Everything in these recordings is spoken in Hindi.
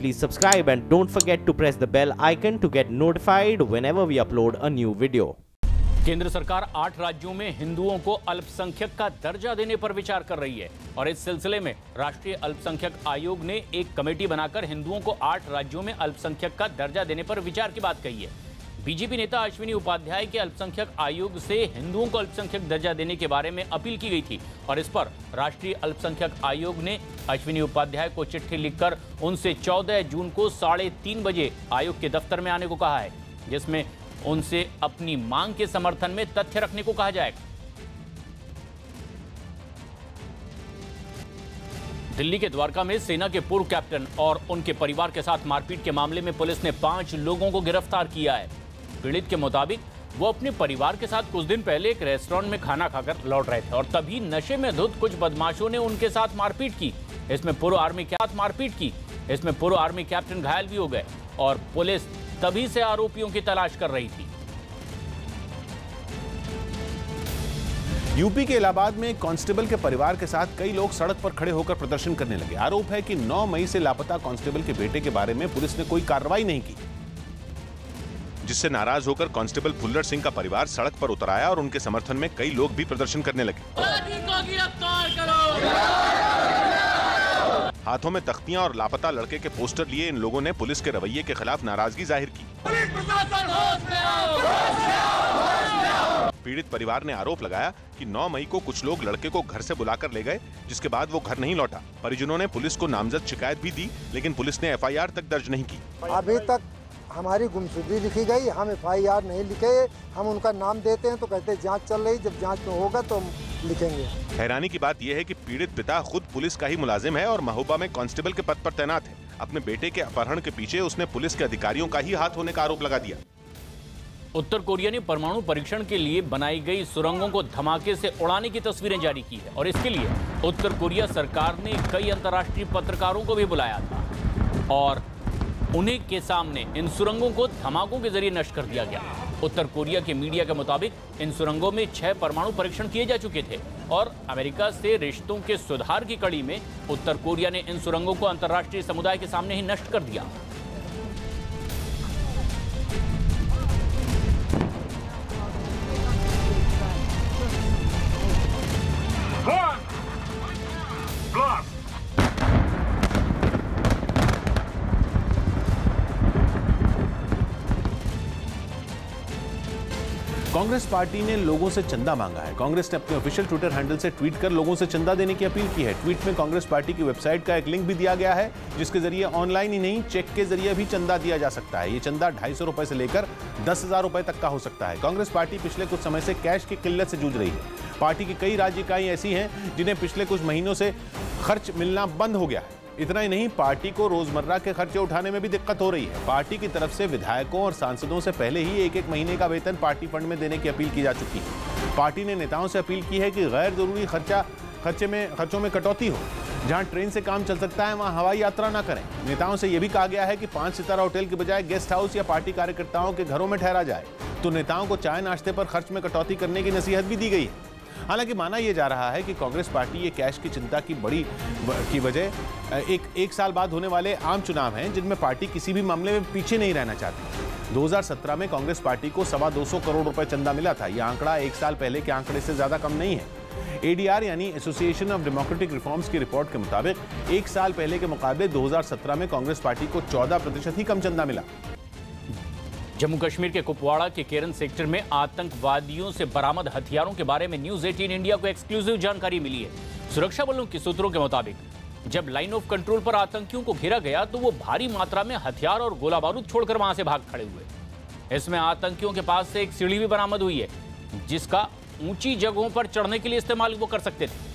please subscribe and don't forget to press the bell icon to get notified whenever we upload a new video. केंद्र सरकार 8 राज्यों में हिंदुओं को अल्पसंख्यक का दर्जा देने पर विचार कर रही है और इस सिलसिले में राष्ट्रीय अल्पसंख्यक आयोग ने एक कमेटी बनाकर हिंदुओं को 8 राज्यों में अल्पसंख्यक का दर्जा देने पर विचार की बात कही है। बीजेपी नेता अश्विनी उपाध्याय के अल्पसंख्यक आयोग से हिंदुओं को अल्पसंख्यक दर्जा देने के बारे में अपील की गई थी और इस पर राष्ट्रीय अल्पसंख्यक आयोग ने अश्विनी उपाध्याय को चिट्ठी लिखकर उनसे 14 जून को 3:30 बजे आयोग के दफ्तर में आने को कहा है, जिसमें उनसे अपनी मांग के समर्थन में तथ्य रखने को कहा जाएगा। दिल्ली के द्वारका में सेना के पूर्व कैप्टन और उनके परिवार के साथ मारपीट के मामले में पुलिस ने 5 लोगों को गिरफ्तार किया है। पीड़ित के मुताबिक वो अपने परिवार के साथ कुछ दिन पहले एक रेस्टोरेंट में खाना खाकर लौट रहे थे और तभी नशे में धुत कुछ बदमाशों ने उनके साथ मारपीट की। इसमें पूर्व आर्मी कैप्टन घायल भी हो गए और पुलिस तभी से आरोपियों की तलाश कर रही थी। यूपी के इलाहाबाद में एक कांस्टेबल के परिवार के साथ कई लोग सड़क पर खड़े होकर प्रदर्शन करने लगे। आरोप है कि 9 मई से लापता कांस्टेबल के बेटे के बारे में पुलिस ने कोई कार्रवाई नहीं की, जिससे नाराज होकर कांस्टेबल फुल्लर सिंह का परिवार सड़क पर उतर आया और उनके समर्थन में कई लोग भी प्रदर्शन करने लगे। हाथों में तख्तियां और लापता लड़के के पोस्टर लिए इन लोगों ने पुलिस के रवैये के खिलाफ नाराजगी जाहिर की। पीड़ित परिवार ने आरोप लगाया कि 9 मई को कुछ लोग लड़के को घर से बुलाकर ले गए, जिसके बाद वो घर नहीं लौटा। परिजनों ने पुलिस को नामजद शिकायत भी दी, लेकिन पुलिस ने FIR तक दर्ज नहीं की। अभी तक हमारी गुमशुदगी लिखी गई, हम FIR नहीं लिखे। हम उनका नाम देते हैं तो कहते हैं जांच चल रही, जब जांच में होगा तो हम लिखेंगे। हैरानी की बात यह है कि पीड़ित पिता खुद पुलिस का ही मुलाजिम है और महोबा में कांस्टेबल के पद पर तैनात है। अपने बेटे के अपहरण के पीछे उसने पुलिस के अधिकारियों का ही हाथ होने का आरोप लगा दिया। उत्तर कोरिया ने परमाणु परीक्षण के लिए बनाई गई सुरंगों को धमाके से उड़ाने की तस्वीरें जारी की है और इसके लिए उत्तर कोरिया सरकार ने कई अंतर्राष्ट्रीय पत्रकारों को भी बुलाया था और उन्हीं के सामने इन सुरंगों को धमाकों के जरिए नष्ट कर दिया गया। उत्तर कोरिया के मीडिया के मुताबिक इन सुरंगों में 6 परमाणु परीक्षण किए जा चुके थे और अमेरिका से रिश्तों के सुधार की कड़ी में उत्तर कोरिया ने इन सुरंगों को अंतर्राष्ट्रीय समुदाय के सामने ही नष्ट कर दिया। कांग्रेस पार्टी ने लोगों से चंदा मांगा है। कांग्रेस ने अपने ऑफिशियल ट्विटर हैंडल से ट्वीट कर लोगों से चंदा देने की अपील की है। ट्वीट में कांग्रेस पार्टी की वेबसाइट का एक लिंक भी दिया गया है, जिसके जरिए ऑनलाइन ही नहीं चेक के जरिए भी चंदा दिया जा सकता है। ये चंदा 250 रुपए से लेकर 10,000 रुपए तक का हो सकता है। कांग्रेस पार्टी पिछले कुछ समय से कैश की किल्लत से जूझ रही है। पार्टी की कई राज्य इकाई ऐसी हैं जिन्हें पिछले कुछ महीनों से खर्च मिलना बंद हो गया है। इतना ही नहीं, पार्टी को रोजमर्रा के खर्चे उठाने में भी दिक्कत हो रही है। पार्टी की तरफ से विधायकों और सांसदों से पहले ही एक महीने का वेतन पार्टी फंड में देने की अपील की जा चुकी है। पार्टी ने नेताओं से अपील की है कि गैर जरूरी खर्चों में कटौती हो। जहां ट्रेन से काम चल सकता है वहां हवाई यात्रा ना करें। नेताओं से यह भी कहा गया है कि 5 सितारा होटल के बजाय गेस्ट हाउस या पार्टी कार्यकर्ताओं के घरों में ठहरा जाए। तो नेताओं को चाय नाश्ते पर खर्च में कटौती करने की नसीहत भी दी गई है। हालांकि माना यह जा रहा है कि कांग्रेस पार्टी ये कैश की चिंता की वजह एक साल बाद होने वाले आम चुनाव हैं, जिनमें पार्टी किसी भी मामले में पीछे नहीं रहना चाहती। 2017 में कांग्रेस पार्टी को 225 करोड़ रुपए चंदा मिला था। यह आंकड़ा एक साल पहले के आंकड़े से ज्यादा कम नहीं है। ADR यानी एसोसिएशन ऑफ डेमोक्रेटिक रिफॉर्म्स की रिपोर्ट के मुताबिक एक साल पहले के मुकाबले 2017 में कांग्रेस पार्टी को 14% ही कम चंदा मिला। जम्मू कश्मीर के कुपवाड़ा के केरन सेक्टर में आतंकवादियों से बरामद हथियारों के बारे में न्यूज 18 इंडिया को एक्सक्लूसिव जानकारी मिली है। सुरक्षा बलों के सूत्रों के मुताबिक जब लाइन ऑफ कंट्रोल पर आतंकियों को घेरा गया तो वो भारी मात्रा में हथियार और गोला बारूद छोड़कर वहां से भाग खड़े हुए। इसमें आतंकियों के पास से एक सीढ़ी भी बरामद हुई है, जिसका ऊंची जगहों पर चढ़ने के लिए इस्तेमाल वो कर सकते थे।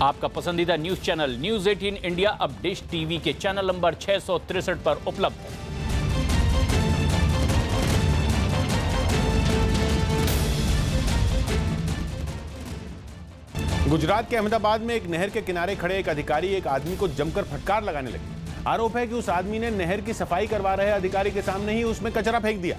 आपका पसंदीदा न्यूज चैनल न्यूज 18 इंडिया अब डिश टीवी के चैनल नंबर 663 पर उपलब्ध है। गुजरात के अहमदाबाद में एक नहर के किनारे खड़े एक अधिकारी एक आदमी को जमकर फटकार लगाने लगे। आरोप है कि उस आदमी ने नहर की सफाई करवा रहे अधिकारी के सामने ही उसमें कचरा फेंक दिया।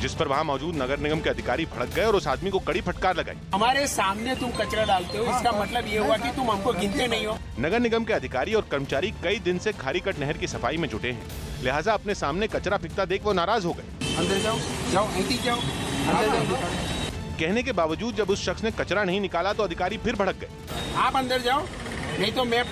जिस पर वहां मौजूद नगर निगम के अधिकारी भड़क गए और उस आदमी को कड़ी फटकार लगाई। हमारे सामने तुम कचरा डालते हो, इसका मतलब ये हुआ कि तुम हमको गिनते नहीं हो। नगर निगम के अधिकारी और कर्मचारी कई दिन से खारीकट नहर की सफाई में जुटे हैं, लिहाजा अपने सामने कचरा फेंकता देख वो नाराज हो गए। अंदर जाओ, जाओ, ऐसी जाओ, अंदर जाओ। कहने के बावजूद जब उस शख्स ने कचरा नहीं निकाला तो अधिकारी फिर भड़क गए। आप अंदर जाओ, नहीं तो मैं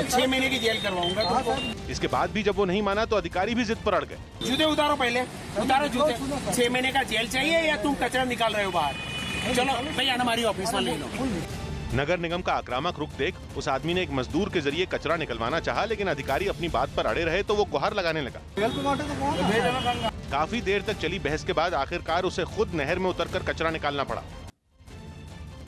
6 महीने की जेल करवाऊंगा तुमको। इसके बाद भी जब वो नहीं माना तो अधिकारी भी जिद पर अड़ गए। जूते उतारो, पहले उतारो जूते। 6 महीने का जेल चाहिए या तुम कचरा निकाल रहे हो बाहर? चलो भैया हमारी ऑफिस में ले लो। नगर निगम का आक्रामक रुख देख उस आदमी ने एक मजदूर के जरिए कचरा निकलवाना चाहा, लेकिन अधिकारी अपनी बात पर अड़े रहे तो वो गुहार लगाने लगा। काफी देर तक चली बहस के बाद आखिरकार उसे खुद नहर में उतरकर कचरा निकालना पड़ा।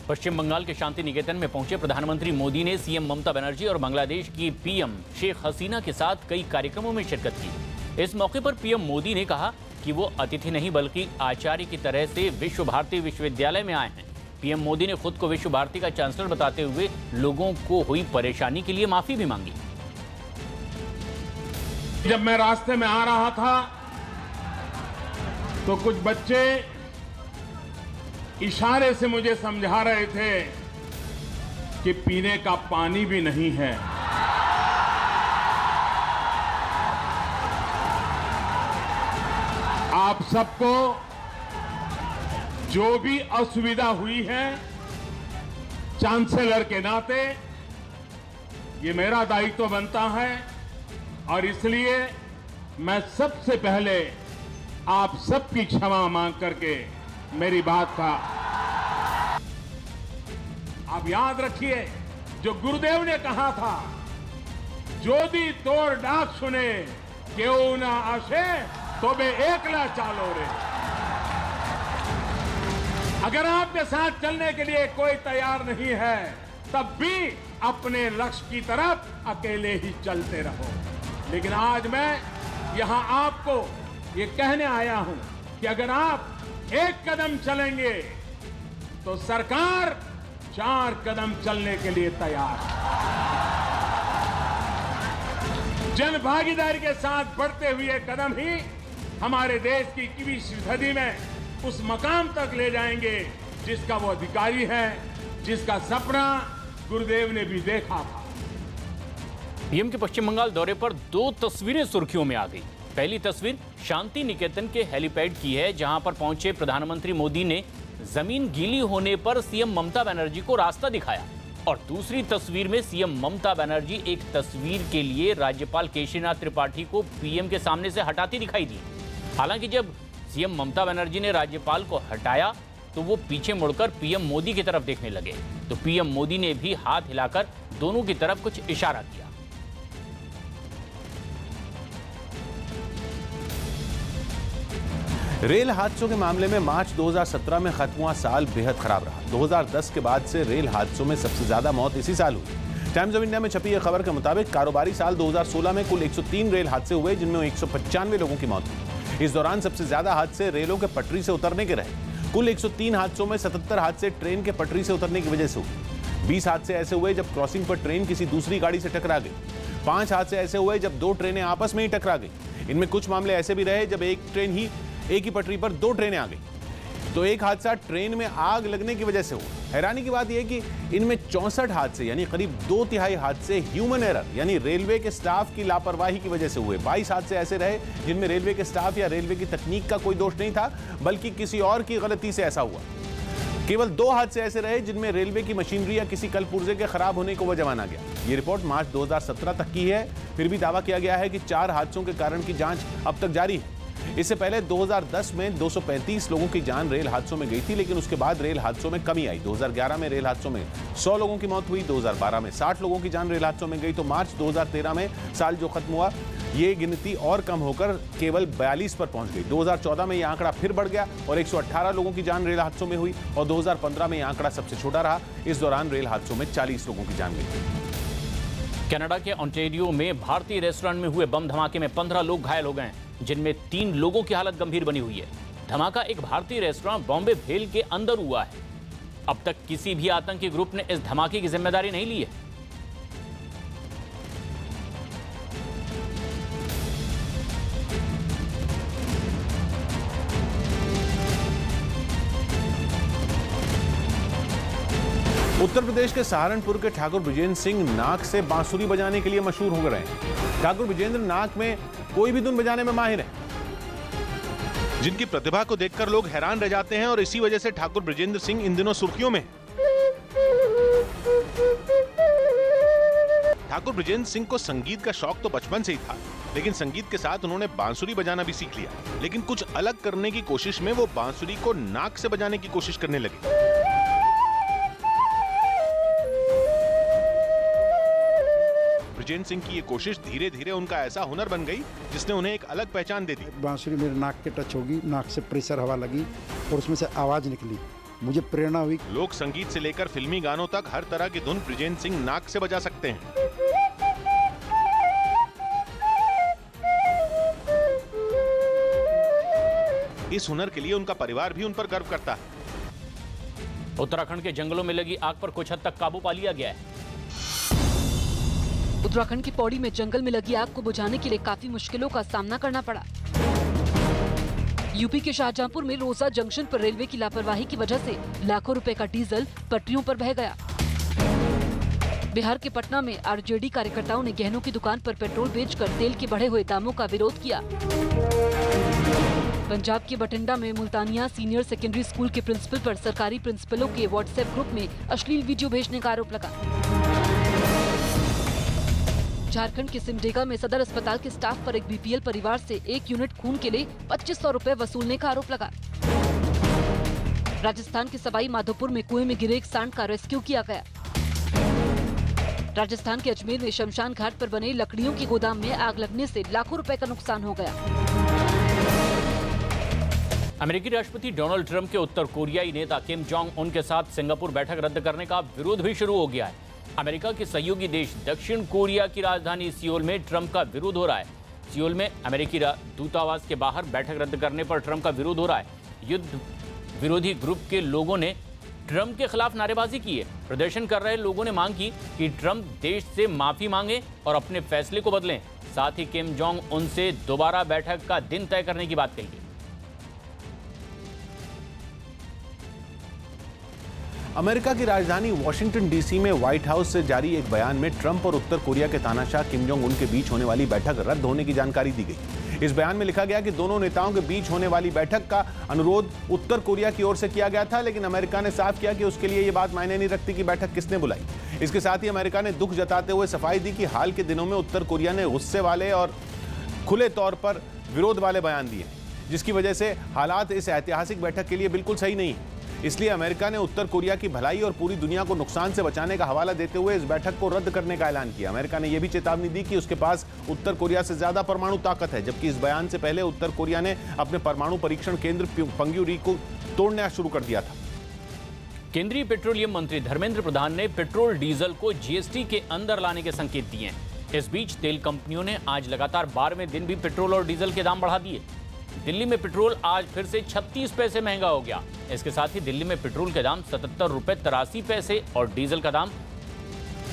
पश्चिम बंगाल के शांति निकेतन में पहुंचे प्रधानमंत्री मोदी ने सीएम ममता बनर्जी और बांग्लादेश की पीएम शेख हसीना के साथ कई कार्यक्रमों में शिरकत की। इस मौके पर पीएम मोदी ने कहा कि वो अतिथि नहीं बल्कि आचार्य की तरह से विश्व भारती विश्वविद्यालय में आए हैं। पीएम मोदी ने खुद को विश्व भारती का चांसलर बताते हुए लोगों को हुई परेशानी के लिए माफी भी मांगी। जब मैं रास्ते में आ रहा था तो कुछ बच्चे इशारे से मुझे समझा रहे थे कि पीने का पानी भी नहीं है। आप सबको जो भी असुविधा हुई है, चांसलर के नाते ये मेरा दायित्व बनता है और इसलिए मैं सबसे पहले आप सबकी क्षमा मांग करके मेरी बात का आप याद रखिए, जो गुरुदेव ने कहा था, जोदी तोड़ डाक सुने क्यों ना आशे तो बे एकला चालो रे। अगर आपके साथ चलने के लिए कोई तैयार नहीं है तब भी अपने लक्ष्य की तरफ अकेले ही चलते रहो। लेकिन आज मैं यहां आपको ये कहने आया हूं कि अगर आप एक कदम चलेंगे तो सरकार 4 कदम चलने के लिए तैयार है। जन भागीदारी के साथ बढ़ते हुए कदम ही हमारे देश की 21वीं सदी में उस मकाम तक ले जाएंगे जिसका वो अधिकारी है, जिसका सपना गुरुदेव ने भी देखा था। पीएम के पश्चिम बंगाल दौरे पर 2 तस्वीरें सुर्खियों में आ गई। पहली तस्वीर शांति निकेतन के हेलीपैड की है, जहां पर पहुंचे प्रधानमंत्री मोदी ने जमीन गीली होने पर सीएम ममता बनर्जी को रास्ता दिखाया। और दूसरी तस्वीर में सीएम ममता बनर्जी एक तस्वीर के लिए राज्यपाल केशरीनाथ त्रिपाठी को पीएम के सामने से हटाती दिखाई दी। हालांकि जब सीएम ममता बनर्जी ने राज्यपाल को हटाया तो वो पीछे मुड़कर पीएम मोदी की तरफ देखने लगे, तो पीएम मोदी ने भी हाथ हिलाकर दोनों की तरफ कुछ इशारा किया। रेल हादसों के मामले में मार्च 2017 में खत्म हुआ साल बेहद खराब रहा। 2010 के बाद से रेल हादसों में सबसे ज्यादा मौत इसी साल हुई। टाइम्स ऑफ इंडिया में छपी यह खबर के मुताबिक कारोबारी साल 2016 में कुल 103 रेल हादसे हुए, जिनमें 195 लोगों की मौत हुई। इस दौरान सबसे ज्यादा हादसे रेलों के पटरी से उतरने के रहे। कुल 103 हादसों में 77 हादसे ट्रेन के पटरी से उतरने की वजह से हुए। 20 हादसे ऐसे हुए जब क्रॉसिंग पर ट्रेन किसी दूसरी गाड़ी से टकरा गई। 5 हादसे ऐसे हुए जब 2 ट्रेनें आपस में ही टकरा गई। इनमें कुछ मामले ऐसे भी रहे जब एक ही पटरी पर 2 ट्रेनें आ गई। तो एक हादसा ट्रेन में आग लगने की वजह से हुआ। हैरानी की बात यह कि इनमें 64 हादसे यानी करीब 2/3 हादसे ह्यूमन एरर यानी रेलवे के स्टाफ की लापरवाही की वजह से हुए। 22 हादसे ऐसे रहे जिनमें रेलवे के स्टाफ या रेलवे की तकनीक का कोई दोष नहीं था, बल्कि किसी और की गलती से ऐसा हुआ। केवल 2 हादसे ऐसे रहे जिनमें रेलवे की मशीनरी या किसी कल पुर्जे के खराब होने को वजह माना गया। ये रिपोर्ट मार्च 2017 तक की है। फिर भी दावा किया गया है कि 4 हादसों के कारण की जांच अब तक जारी है। इससे पहले 2010 में 235 लोगों की जान रेल हादसों में गई थी, लेकिन उसके बाद रेल हादसों में कमी आई। 2011 में रेल हादसों में 100 लोगों की मौत हुई, 2012 में 60 लोगों की जान रेल हादसों में गई। तो मार्च 2013 में साल जो खत्म हुआ, ये गिनती और कम होकर केवल 42 पर पहुंच गई। 2014 में यह आंकड़ा फिर बढ़ गया और 118 लोगों की जान रेल हादसों में हुई और 2015 में यह आंकड़ा सबसे छोटा रहा। इस दौरान रेल हादसों में 40 लोगों की जान गई। कनाडा के ओंटारियो में भारतीय रेस्टोरेंट में हुए बम धमाके में 15 लोग घायल हो गए, जिनमें 3 लोगों की हालत गंभीर बनी हुई है। धमाका एक भारतीय रेस्टोरेंट बॉम्बे भेल के अंदर हुआ है। अब तक किसी भी आतंकी ग्रुप ने इस धमाके की जिम्मेदारी नहीं ली है। उत्तर प्रदेश के सहारनपुर के ठाकुर ब्रिजेंद्र सिंह नाक से बांसुरी बजाने के लिए मशहूर हो गए हैं। ठाकुर ब्रिजेंद्र नाक में कोई भी धुन बजाने में माहिर है, जिनकी प्रतिभा को देखकर लोग हैरान रह जाते हैं और इसी वजह से ठाकुर ब्रिजेंद्र सिंह इन दिनों सुर्खियों में। ठाकुर ब्रिजेंद्र सिंह को संगीत का शौक तो बचपन से ही था, लेकिन संगीत के साथ उन्होंने बांसुरी बजाना भी सीख लिया। लेकिन कुछ अलग करने की कोशिश में वो बांसुरी को नाक से बजाने की कोशिश करने लगे। ब्रिजेंद्र सिंह की ये कोशिश धीरे धीरे उनका ऐसा हुनर बन गई जिसने उन्हें एक अलग पहचान दे दी। बांसुरी मेरे नाक के टच होगी, नाक से प्रेशर हवा लगी और उसमें से आवाज निकली, मुझे प्रेरणा हुई। लोक संगीत से लेकर फिल्मी गानों तक हर तरह की धुन ब्रिजेंद्र सिंह नाक से बजा सकते हैं। इस हुनर के लिए उनका परिवार भी उन पर गर्व करता है। उत्तराखंड के जंगलों में लगी आग पर कुछ हद तक काबू पा लिया गया है। उत्तराखंड की पौड़ी में जंगल में लगी आग को बुझाने के लिए काफी मुश्किलों का सामना करना पड़ा। यूपी के शाहजहांपुर में रोजा जंक्शन पर रेलवे की लापरवाही की वजह से लाखों रुपए का डीजल पटरियों पर बह गया। बिहार के पटना में आरजेडी कार्यकर्ताओं ने गहनों की दुकान पर पेट्रोल बेचकर तेल के बढ़े हुए दामों का विरोध किया। पंजाब के बठिंडा में मुल्तानिया सीनियर सेकेंडरी स्कूल के प्रिंसिपल पर सरकारी प्रिंसिपलों के व्हाट्सएप ग्रुप में अश्लील वीडियो भेजने का आरोप लगा। झारखंड के सिमडेगा में सदर अस्पताल के स्टाफ पर एक बीपीएल परिवार से 1 यूनिट खून के लिए 2500 रुपए वसूलने का आरोप लगा। राजस्थान के सवाई माधोपुर में कुएं में गिरे एक सांड का रेस्क्यू किया गया। राजस्थान के अजमेर में शमशान घाट पर बने लकड़ियों के गोदाम में आग लगने से लाखों रुपए का नुकसान हो गया। अमेरिकी राष्ट्रपति डोनाल्ड ट्रंप के उत्तर कोरियाई नेता किम जोंग उन के साथ सिंगापुर बैठक रद्द करने का विरोध भी शुरू हो गया है। अमेरिका के सहयोगी देश दक्षिण कोरिया की राजधानी सियोल में ट्रंप का विरोध हो रहा है। सियोल में अमेरिकी दूतावास के बाहर बैठक रद्द करने पर ट्रंप का विरोध हो रहा है। युद्ध विरोधी ग्रुप के लोगों ने ट्रंप के खिलाफ नारेबाजी की है। प्रदर्शन कर रहे लोगों ने मांग की कि ट्रंप देश से माफी मांगे और अपने फैसले को बदलें। साथ ही किम जोंग उनसे दोबारा बैठक का दिन तय करने की बात कही। अमेरिका की राजधानी वॉशिंगटन डीसी में व्हाइट हाउस से जारी एक बयान में ट्रंप और उत्तर कोरिया के तानाशाह किम जोंग उन के बीच होने वाली बैठक रद्द होने की जानकारी दी गई। इस बयान में लिखा गया कि दोनों नेताओं के बीच होने वाली बैठक का अनुरोध उत्तर कोरिया की ओर से किया गया था, लेकिन अमेरिका ने साफ किया कि उसके लिए ये बात मायने नहीं रखती कि बैठक किसने बुलाई। इसके साथ ही अमेरिका ने दुख जताते हुए सफाई दी कि हाल के दिनों में उत्तर कोरिया ने गुस्से वाले और खुले तौर पर विरोध वाले बयान दिए, जिसकी वजह से हालात इस ऐतिहासिक बैठक के लिए बिल्कुल सही नहीं है। इसलिए अमेरिका ने उत्तर कोरिया की भलाई और पूरी दुनिया को नुकसान से बचाने का हवाला देते हुए इस बैठक को रद्द करने का ऐलान किया। अमेरिका ने यह भी चेतावनी दी कि उसके पास उत्तर कोरिया से ज्यादा परमाणु ताकत है, जबकि इस बयान से पहले उत्तर कोरिया ने अपने परमाणु परीक्षण केंद्र पंग्यूरी को तोड़ना शुरू कर दिया था। केंद्रीय पेट्रोलियम मंत्री धर्मेंद्र प्रधान ने पेट्रोल डीजल को जीएसटी के अंदर लाने के संकेत दिए हैं। इस बीच तेल कंपनियों ने आज लगातार 12वें दिन भी पेट्रोल और डीजल के दाम बढ़ा दिए। दिल्ली में पेट्रोल आज फिर से 36 पैसे महंगा हो गया। इसके साथ ही दिल्ली में पेट्रोल के दाम 77 रुपए 83 पैसे और डीजल का दाम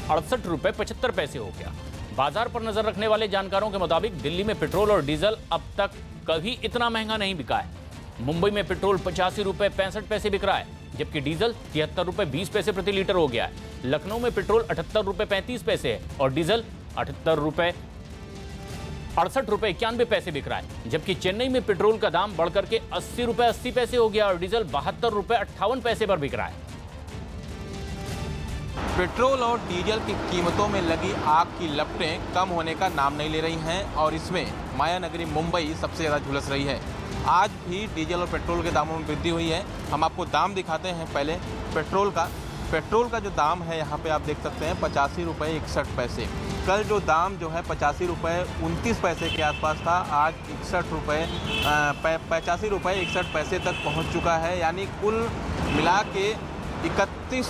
68 रुपए 75 पैसे हो गया। बाजार पर नजर रखने वाले जानकारों के मुताबिक दिल्ली में पेट्रोल और डीजल अब तक कभी इतना महंगा नहीं बिका है। मुंबई में पेट्रोल 85 रुपए 65 पैसे बिक रहा है, जबकि डीजल 73 रुपए 20 पैसे प्रति लीटर हो गया है। लखनऊ में पेट्रोल 78 रुपए 35 पैसे है और डीजल 68 रुपए 91 पैसे बिक रहा है, जबकि चेन्नई में पेट्रोल का दाम बढ़कर के 80 रुपए 80 पैसे हो गया और डीजल 72 रुपए 58 पैसे पर बिक रहा है। पेट्रोल और डीजल की कीमतों में लगी आग की लपटें कम होने का नाम नहीं ले रही हैं और इसमें माया नगरी मुंबई सबसे ज़्यादा झुलस रही है। आज भी डीजल और पेट्रोल के दामों में वृद्धि हुई है। हम आपको दाम दिखाते हैं। पहले पेट्रोल का जो दाम है यहाँ पे आप देख सकते हैं 85 रुपये 61 पैसे। कल जो दाम जो है 85 रुपये 29 पैसे के आसपास था, आज 85 रुपये 61 पैसे तक पहुँच चुका है। यानी कुल मिला के 31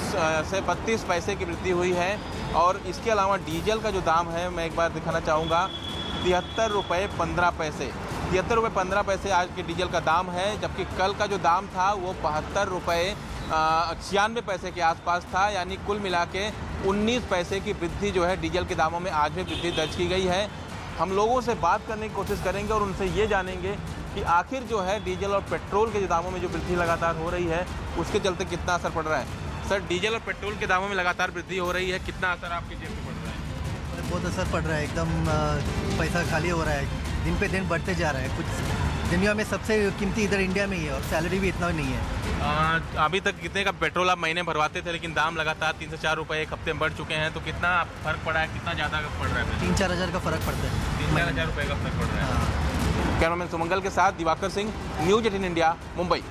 से 32 पैसे की वृद्धि हुई है। और इसके अलावा डीजल का जो दाम है मैं एक बार दिखाना चाहूँगा, 73 रुपये 15 पैसे। 73 रुपये 15 पैसे आज के डीजल का दाम है, जबकि कल का जो दाम था वो 72 रुपये 96 पैसे के आसपास था। यानी कुल मिला के 19 पैसे की वृद्धि जो है डीजल के दामों में आज भी वृद्धि दर्ज की गई है। हम लोगों से बात करने की कोशिश करेंगे और उनसे ये जानेंगे कि आखिर जो है डीजल और पेट्रोल के दामों में जो वृद्धि लगातार हो रही है उसके चलते कितना असर पड़ रहा है। सर, डीजल और पेट्रोल के दामों में लगातार वृद्धि हो रही है, कितना असर आपकी जेब पे पड़ रहा है? बहुत असर पड़ रहा है, एकदम पैसा खाली हो रहा है, दिन पे दिन बढ़ते जा रहा है। कुछ दुनिया में सबसे कीमती इधर इंडिया में ही है और सैलरी भी इतना नहीं है। अभी तक कितने का पेट्रोल आप महीने भरवाते थे, लेकिन दाम लगातार 3 से 4 रुपए एक हफ्ते में बढ़ चुके हैं, तो कितना फर्क पड़ा है, कितना ज़्यादा पड़ रहा है? 3-4 हज़ार का फर्क पड़ता है। 3-4 हज़ार रुपये का फर्क पड़ रहा है। कैमरामैन सुमंगल के साथ दिवाकर सिंह, न्यूज़ 18 इंडिया, मुंबई।